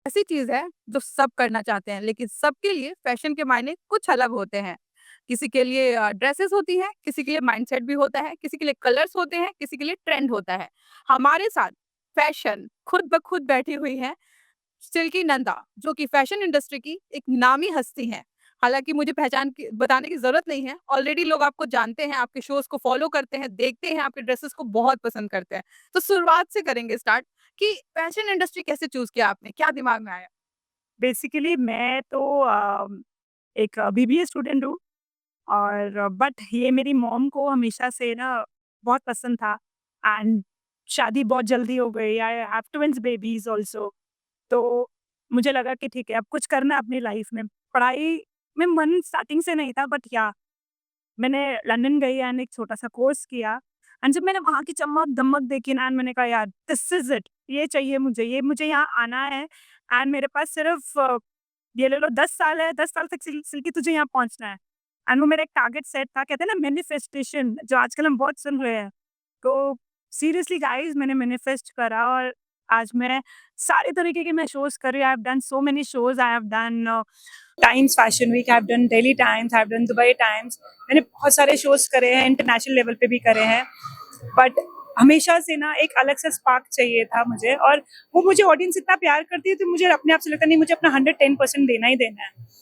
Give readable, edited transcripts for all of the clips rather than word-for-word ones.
ऐसी चीज है जो सब करना चाहते हैं, लेकिन सबके लिए फैशन के मायने कुछ अलग होते हैं। किसी के लिए ड्रेसेस होती हैं, किसी के लिए माइंडसेट भी होता है, किसी के लिए कलर्स होते हैं, किसी के लिए ट्रेंड होता है। हमारे साथ फैशन खुद ब खुद बैठी हुई है सिल्की नंदा, जो कि फैशन इंडस्ट्री की एक नामी हस्ती हैं। हालाँकि मुझे पहचान की बताने की ज़रूरत नहीं है, ऑलरेडी लोग आपको जानते हैं, आपके शोज़ को फ़ॉलो करते हैं, देखते हैं, आपके ड्रेसेस को बहुत पसंद करते हैं। तो शुरुआत से करेंगे स्टार्ट कि फैशन इंडस्ट्री कैसे चूज़ किया आपने? क्या दिमाग में आया? बेसिकली मैं तो एक बीबीए स्टूडेंट हूँ और बट ये मेरी मॉम को हमेशा से ना बहुत पसंद था एंड शादी बहुत जल्दी हो गई। I have twins babies also. तो मुझे लगा कि ठीक है, अब कुछ करना है अपनी लाइफ में। पढ़ाई में मन स्टार्टिंग से नहीं था, बट या मैंने लंदन गई एंड एक छोटा सा कोर्स किया एंड जब मैंने वहाँ की चमक-दमक देखी ना, एंड मैंने कहा यार दिस इज़ इट, ये चाहिए मुझे, ये मुझे यहाँ आना है। एंड मेरे पास सिर्फ ये ले लो 10 साल है, 10 साल तक सिल के तुझे यहाँ पहुँचना है। एंड वो मेरा एक टारगेट सेट था, कहते हैं ना मैनिफेस्टेशन, जो आजकल हम बहुत सुन रहे हैं। तो सीरियसली गाइस मैंने मैनिफेस्ट करा और आज मैं सारे तरीके के मैं शोज़ कर रही हूँ। I have done so many shows, I have done Times Fashion Week, I have done Daily Times, I have done Dubai Times. मैंने बहुत सारे शोज़ करे हैं, इंटरनेशनल लेवल पे भी करे हैं। बट हमेशा से ना एक अलग सा स्पार्क चाहिए था मुझे, और वो मुझे ऑडियंस इतना प्यार करती है तो मुझे अपने आप से लगता नहीं, मुझे अपना 110% देना ही देना है।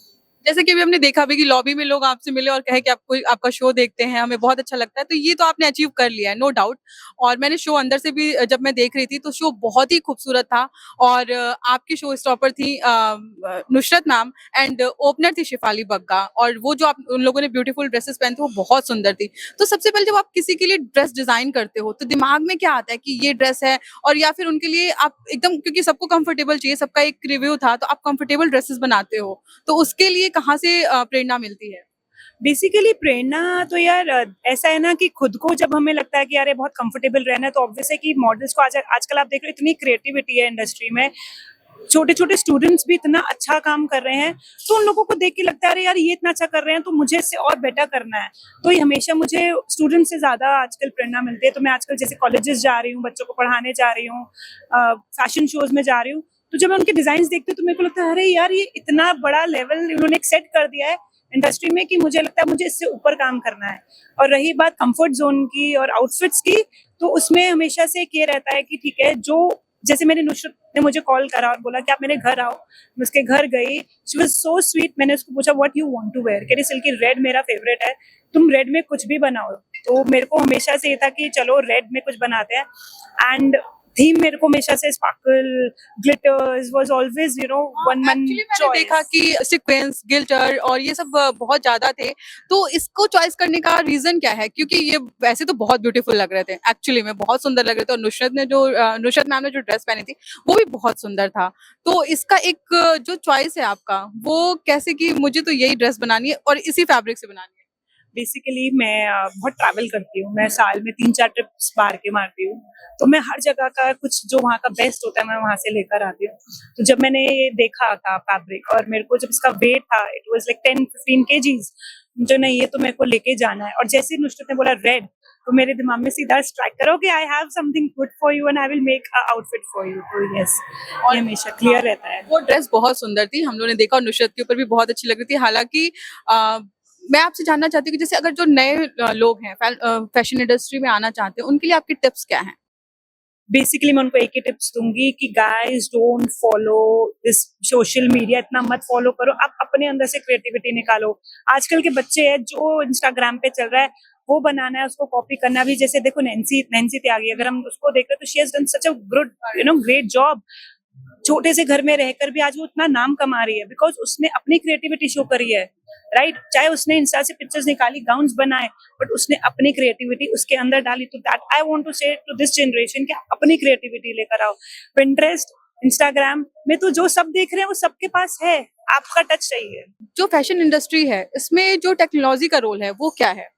जैसे कि अभी हमने देखा भी कि लॉबी में लोग आपसे मिले और कहे कि आपको आपका शो देखते हैं, हमें बहुत अच्छा लगता है। तो ये तो आपने अचीव कर लिया है, नो डाउट। और मैंने शो अंदर से भी जब मैं देख रही थी तो शो बहुत ही खूबसूरत था। और आपकी शो स्टॉपर थी नुसरत मैम एंड ओपनर थी शिफाली बग्गा, और वो जो आप उन लोगों ने ब्यूटीफुल ड्रेसेस पहने थे वो बहुत सुंदर थी। तो सबसे पहले जब आप किसी के लिए ड्रेस डिजाइन करते हो तो दिमाग में क्या आता है कि ये ड्रेस है, और या फिर उनके लिए आप एकदम, क्योंकि सबको कंफर्टेबल चाहिए, सबका एक रिव्यू था, तो आप कंफर्टेबल ड्रेसेस बनाते हो, तो उसके लिए कहाँ से प्रेरणा मिलती है? बेसिकली प्रेरणा तो यार ऐसा है ना कि खुद को जब हमें लगता है कि यार ये बहुत कंफर्टेबल रहना है, तो ऑब्वियस है कि मॉडल्स को आजकल आप देख रहे हो, इतनी क्रिएटिविटी है इंडस्ट्री में। छोटे-छोटे स्टूडेंट्स भी इतना अच्छा काम कर रहे हैं, तो उन लोगों को देख के लगता है अरे यार ये इतना अच्छा कर रहे हैं तो मुझे इससे और बेटर करना है। तो ये हमेशा मुझे स्टूडेंट से ज़्यादा आजकल प्रेरणा मिलती है। तो मैं आजकल जैसे कॉलेजेस जा रही हूँ, बच्चों को पढ़ाने जा रही हूँ, फैशन शोज़ में जा रही हूँ, तो जब मैं उनके डिज़ाइन्स देखती हूँ तो मेरे को लगता है अरे यार ये इतना बड़ा लेवल इन्होंने एक सेट कर दिया है इंडस्ट्री में कि मुझे लगता है मुझे इससे ऊपर काम करना है। और रही बात कंफर्ट ज़ोन की और आउटफिट्स की, तो उसमें हमेशा से एक ये रहता है कि ठीक है, जो जैसे मेरी नुसरत ने मुझे कॉल करा और बोला कि आप मेरे घर आओ, मैं उसके घर गई। She was so sweet. मैंने उसको पूछा what you want to wear, कह रही सिल्की रेड मेरा फेवरेट है, तुम रेड में कुछ भी बनाओ। तो मेरे को हमेशा से ये था कि चलो रेड में कुछ बनाते हैं। एंड थीम मेरे को हमेशा से sparkle, glitters was always one मन एक्चुअली मैंने देखा चॉइस। कि सीक्वेंस, गिल्टर और ये सब बहुत ज़्यादा थे। तो इसको चॉइस करने का रीज़न क्या है? क्योंकि ये वैसे तो बहुत ब्यूटीफुल लग रहे थे, एक्चुअली में बहुत सुंदर लग रहे थे, और नुसरत मैम ने जो ड्रेस पहनी थी, वो भी बहुत सुंदर था। तो इसका एक जो चॉइस है आपका, वो कैसे कि मुझे तो यही ड्रेस बनानी है और इसी फैब्रिक से बनानी है? बेसिकली मैं बहुत ट्रैवल करती हूँ, मैं साल में 3-4 ट्रिप्स मार के मारती हूँ, तो मैं हर जगह का कुछ जो वहाँ का बेस्ट होता है मैं वहाँ से लेकर आती हूँ। तो जब मैंने ये देखा था फैब्रिक और मेरे को जब इसका वेट था, इट वाज लाइक 10-15 केजीज, मुझे नहीं, ये तो मेरे को लेके जाना है। और जैसे ही नुसरत ने बोला रेड, तो मेरे दिमाग में सीधा स्ट्राइक करा कि I have something good for you and I will make a outfit for you. तो यस, और ये हमेशा हाँ, क्लियर रहता है। वो ड्रेस बहुत सुंदर थी, हम लोगों ने देखा, और नुसरत के ऊपर भी बहुत अच्छी लग रही थी। हालाँकि मैं आपसे जानना चाहती हूँ कि जैसे अगर जो नए लोग हैं फैशन इंडस्ट्री में आना चाहते हैं, उनके लिए आपकी टिप्स क्या हैं? बेसिकली मैं उनको एक ही टिप्स दूंगी कि guys don't follow this social media, इतना मत फॉलो करो, आप अपने अंदर से क्रिएटिविटी निकालो। आजकल के बच्चे हैं जो इंस्टाग्राम पे चल रहा है वो बनाना है, उसको कॉपी करना भी। जैसे देखो नैन्सी नैन्सी त्यागी, अगर हम उसको देख रहे हैं तो she has done such a good great job. छोटे से घर में रहकर भी आज वो इतना नाम कमा रही है बिकॉज उसने अपनी क्रिएटिविटी शो करी है, राइट? चाहे उसने इंस्टा से पिक्चर्स निकाली, गाउन्स बनाए, बट उसने अपनी क्रिएटिविटी उसके अंदर डाली। तो दैट आई वांट टू से टू दिस जनरेशन कि आप अपनी क्रिएटिविटी लेकर आओ। पिंटरेस्ट, इंस्टाग्राम में तो जो सब देख रहे हैं वो सबके पास है, आपका टच चाहिए। जो फैशन इंडस्ट्री है, इसमें जो टेक्नोलॉजी का रोल है, वो क्या है?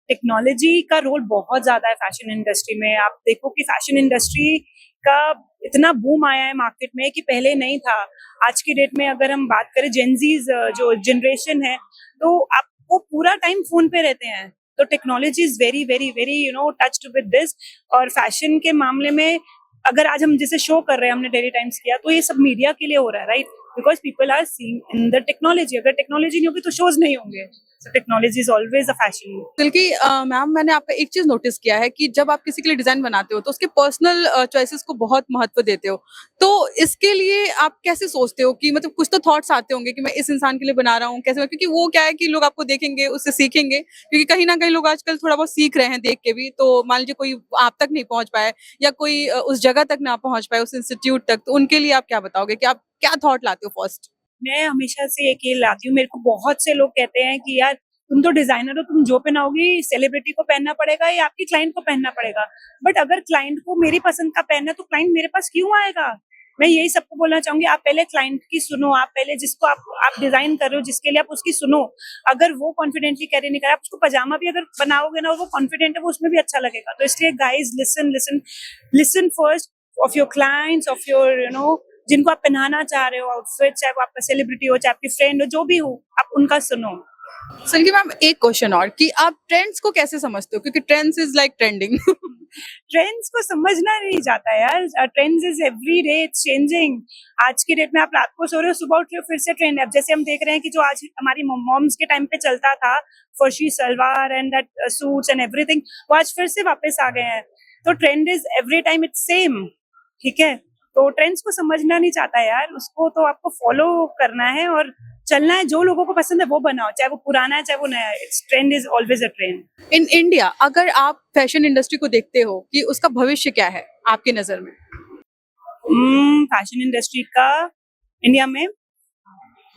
टेक्नोलॉजी का रोल बहुत ज्यादा है फैशन इंडस्ट्री में। आप देखो कि फैशन इंडस्ट्री का इतना बूम आया है मार्केट में कि पहले नहीं था। आज की डेट में अगर हम बात करें जेनजीज जो जनरेशन है, तो आप वो पूरा टाइम फोन पे रहते हैं। तो technology is very very very touched with this. और फैशन के मामले में अगर आज हम जैसे शो कर रहे हैं, हमने डेली टाइम्स किया, तो ये सब मीडिया के लिए हो रहा है, right? Because people are seeing in the technology. अगर टेक्नोलॉजी नहीं होगी तो शोज नहीं होंगे। So technology is always a fashion. बल्कि मैम मैंने आपका एक चीज नोटिस किया है कि जब आप किसी के लिए डिजाइन बनाते हो तो उसके पर्सनल चॉइसेस को बहुत महत्व देते हो। तो इसके लिए आप कैसे सोचते हो कि मतलब कुछ तो थॉट्स आते होंगे कि मैं इस इंसान के लिए बना रहा हूँ कैसे, क्योंकि वो क्या है कि लोग आपको देखेंगे उससे सीखेंगे, क्योंकि कहीं ना कहीं लोग आजकल थोड़ा बहुत सीख रहे हैं देख के भी। तो मान लीजिए कोई आप तक नहीं पहुंच पाए या कोई उस जगह तक ना पहुंच पाए, उस इंस्टीट्यूट तक, तो उनके लिए आप क्या बताओगे कि आप क्या थॉट लाते हो फर्स्ट? मैं हमेशा से एक ये लाती हूँ, मेरे को बहुत से लोग कहते हैं कि यार तुम तो डिजाइनर हो, तुम जो पहनाओगी सेलिब्रिटी को पहनना पड़ेगा या आपकी क्लाइंट को पहनना पड़ेगा। बट अगर क्लाइंट को मेरी पसंद का पहनना है तो क्लाइंट मेरे पास क्यों आएगा? मैं यही सबको बोलना चाहूंगी, आप पहले क्लाइंट की सुनो, आप पहले जिसको आप डिजाइन कर रहे हो, जिसके लिए आप उसकी सुनो। अगर वो कॉन्फिडेंटली कैरी नहीं करे, आप उसको पजामा भी अगर बनाओगे ना और वो कॉन्फिडेंट है, वो उसमें भी अच्छा लगेगा। तो इसलिए guys listen listen listen first of your clients, of your जिनको आप पहनाना चाह रहे हो आउटफिट, चाहे वो आपका सेलिब्रिटी हो, चाहे आपकी फ्रेंड हो, जो भी हो, आप उनका सुनो। सलगी मैम एक क्वेश्चन और कि आप ट्रेंड्स को कैसे समझते हो, क्योंकि trends is like trending. Trends को समझना नहीं जाता यार। Trends is every day changing. आज की डेट में आप रात को सो रहे हो, सुबह उठ रहे हो, फिर से ट्रेंड है। अब जैसे हम देख रहे हैं कि जो आज हमारी मॉम्स के टाइम पे चलता था, farshi salwar and that suits and everything, वो आज फिर से वापस आ गए हैं। तो trend is every time it's same, ठीक है? तो ट्रेंड्स को समझना नहीं चाहता यार, उसको तो आपको फॉलो करना है और चलना है। जो लोगों को पसंद है वो बनाओ, चाहे वो पुराना है चाहे वो नया है। Trend is always a trend. In India अगर आप फैशन इंडस्ट्री को देखते हो कि उसका भविष्य क्या है आपकी नजर में? फैशन इंडस्ट्री का इंडिया में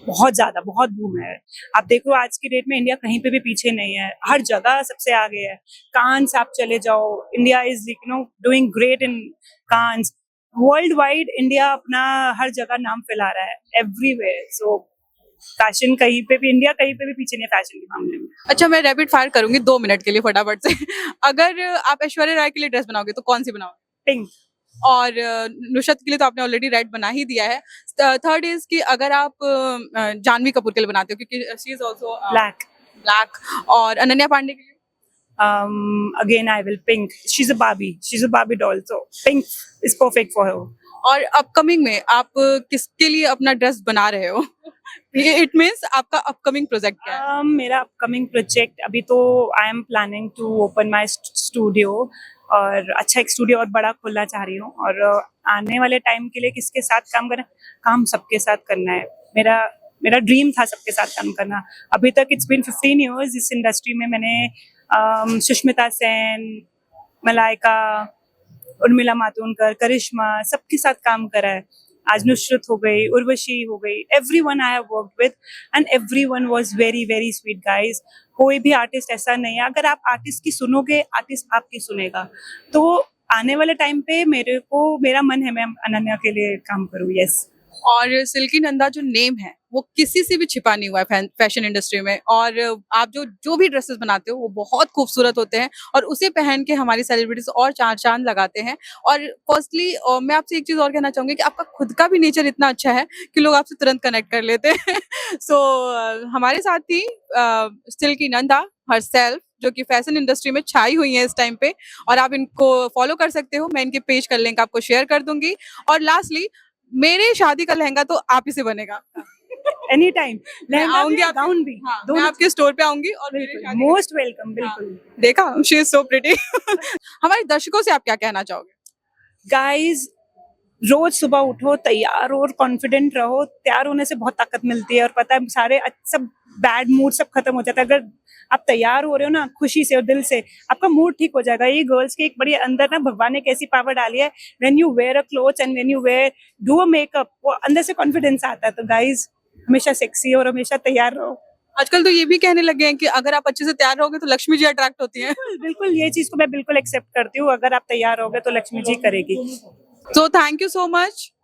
बहुत बूम है। आप देखो आज की डेट में इंडिया कहीं पे भी पीछे नहीं है, हर जगह सबसे आगे है। कांस आप चले जाओ, India is doing great in Cannes. World wide India अपना हर जगह नाम फैला रहा है, एवरीवेयर। सो फैशन कहीं पे भी, इंडिया कहीं पे भी पीछे नहीं है फैशन के मामले में। अच्छा, मैं रैपिड फायर करूंगी 2 मिनट के लिए फटाफट से। अगर आप ऐश्वर्या राय के लिए ड्रेस बनाओगे तो कौन सी बनाओगे? पिंक। और नुसरत के लिए तो आपने ऑलरेडी रेड बना ही दिया है। थर्ड इज कि अगर आप जानवी कपूर के लिए बनाते हो, क्योंकि she is also black. Black. और अनन्या पांडे के लिए? Again I will pink. She's a Barbie doll, so pink is perfect for her. और अपकमिंग में आप किसके लिए अपना ड्रेस बना रहे हो? इट मीन्स आपका अपकमिंग प्रोजेक्ट क्या है? मेरा अपकमिंग प्रोजेक्ट अभी तो I am planning to open my studio, और अच्छा एक स्टूडियो और बड़ा खोलना चाह रही हूँ। और आने वाले टाइम के लिए किसके साथ काम करना, काम सबके साथ करना है। मेरा ड्रीम था सबके साथ काम करना। अभी तक इट्स बीन 15 years इस इंडस्ट्री में। मैंने सुष्मिता सेन, मलाइका, उर्मिला मातोंडकर, करिश्मा, सबके साथ काम करा है। आज नुसरत हो गई, उर्वशी हो गई, everyone I have worked with and everyone was very very sweet guys. कोई भी आर्टिस्ट ऐसा नहीं है, अगर आप आर्टिस्ट की सुनोगे, आर्टिस्ट आपकी सुनेगा। तो आने वाले टाइम पे मेरा मन है मैं अनन्या के लिए काम करूँ। यस। और सिल्की नंदा जो नेम है वो किसी से भी छिपा नहीं हुआ है फैशन इंडस्ट्री में। और आप जो भी ड्रेसेस बनाते हो वो बहुत खूबसूरत होते हैं और उसे पहन के हमारी सेलिब्रिटीज और चार चांद लगाते हैं। और फर्स्टली मैं आपसे एक चीज और कहना चाहूंगी कि आपका खुद का भी नेचर इतना अच्छा है कि लोग आपसे तुरंत कनेक्ट कर लेते हैं। सो हमारे साथ थी सिल्की नंदा हरसेल्फ, जो कि फैशन इंडस्ट्री में छाई हुई है इस टाइम पे, और आप इनको फॉलो कर सकते हो। मैं इनके पेज का लिंक आपको शेयर कर दूंगी। और लास्टली, मेरे शादी का लहंगा तो आप ही से बनेगा। Any time. मैं आऊंगी, गाउन भी। हाँ, मैं आपके स्टोर पे आऊंगी और मोस्ट वेलकम। बिल्कुल। देखा, शी इज सो प्रिटी। हमारे दर्शकों से आप क्या कहना चाहोगे? गाइज, रोज सुबह उठो, तैयार और कॉन्फिडेंट रहो। तैयार होने से बहुत ताकत मिलती है और पता है सारे सब बैड मूड सब खत्म हो जाता है। अगर आप तैयार हो रहे हो ना खुशी से और दिल से, आपका मूड ठीक हो जाएगा। ये गर्ल्स के एक बड़ी अंदर ना भगवान ने कैसी पावर डाली है, when you wear a cloth and when you do a makeup, वो अंदर से कॉन्फिडेंस आता है। तो गाइज, हमेशा सेक्सी और हमेशा तैयार रहो। आजकल तो ये भी कहने लगे हैं कि अगर आप अच्छे से तैयार रहोगे तो लक्ष्मी जी अट्रैक्ट होती हैं। बिल्कुल, ये चीज को मैं बिल्कुल एक्सेप्ट करती हूँ। अगर आप तैयार रहोगे तो लक्ष्मी जी करेगी। So thank you so much